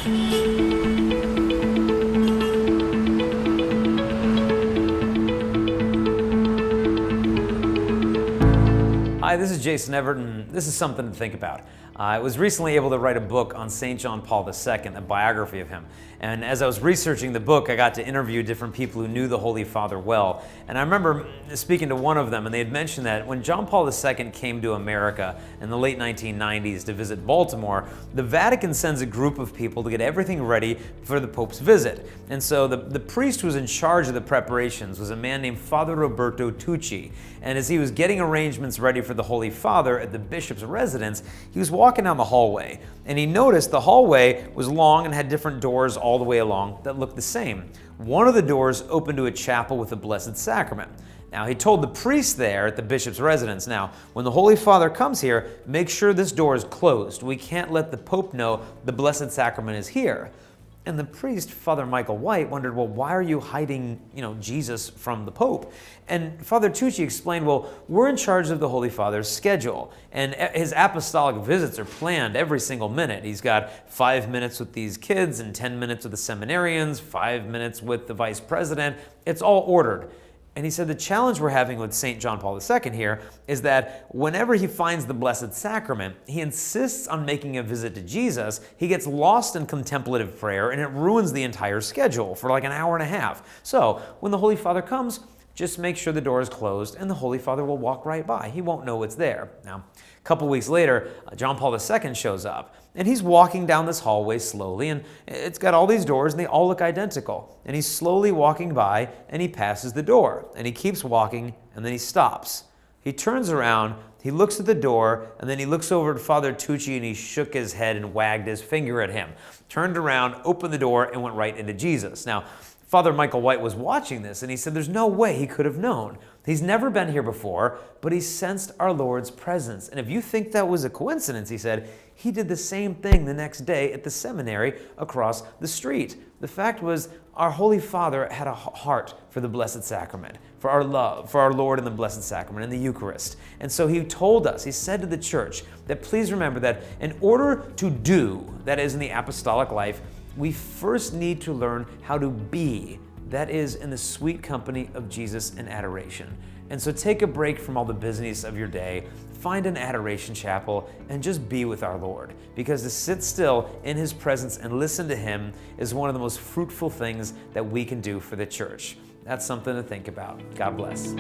Hi, this is Jason Evert, and this is something to think about. I was recently able to write a book on St. John Paul II, a biography of him. And as I was researching the book, I got to interview different people who knew the Holy Father well. And I remember speaking to one of them, and they had mentioned that when John Paul II came to America in the late 1990s to visit Baltimore, the Vatican sends a group of people to get everything ready for the Pope's visit. And so the priest who was in charge of the preparations was a man named Father Roberto Tucci. And as he was getting arrangements ready for the Holy Father at the bishop's residence, he was walking down the hallway, and he noticed the hallway was long and had different doors all the way along that looked the same. One of the doors opened to a chapel with the Blessed Sacrament. Now, he told the priest there at the bishop's residence, now, when the Holy Father comes here, make sure this door is closed. We can't let the Pope know the Blessed Sacrament is here. And the priest, Father Michael White, wondered, well, why are you hiding, Jesus from the Pope? And Father Tucci explained, well, we're in charge of the Holy Father's schedule, and his apostolic visits are planned every single minute. He's got 5 minutes with these kids and 10 minutes with the seminarians, 5 minutes with the vice president. It's all ordered. And he said the challenge we're having with St. John Paul II here is that whenever he finds the Blessed Sacrament, he insists on making a visit to Jesus. He gets lost in contemplative prayer, and it ruins the entire schedule for like an hour and a half. So when the Holy Father comes, just make sure the door is closed, and the Holy Father will walk right by. He won't know it's there. Now, a couple weeks later, John Paul II shows up, and he's walking down this hallway slowly, and it's got all these doors, and they all look identical. And he's slowly walking by, and he passes the door, and he keeps walking, and then he stops. He turns around, he looks at the door, and then he looks over at Father Tucci, and he shook his head and wagged his finger at him, turned around, opened the door, and went right into Jesus. Now, Father Michael White was watching this, and he said there's no way he could have known. He's never been here before, but he sensed our Lord's presence. And if you think that was a coincidence, he said, he did the same thing the next day at the seminary across the street. The fact was, our Holy Father had a heart for the Blessed Sacrament, for our love, for our Lord in the Blessed Sacrament and the Eucharist. And so he told us, he said to the church, that please remember that in order to do, that is in the apostolic life, we first need to learn how to be, that is, in the sweet company of Jesus in adoration. And so take a break from all the busyness of your day, find an adoration chapel, and just be with our Lord. Because to sit still in His presence and listen to Him is one of the most fruitful things that we can do for the church. That's something to think about. God bless.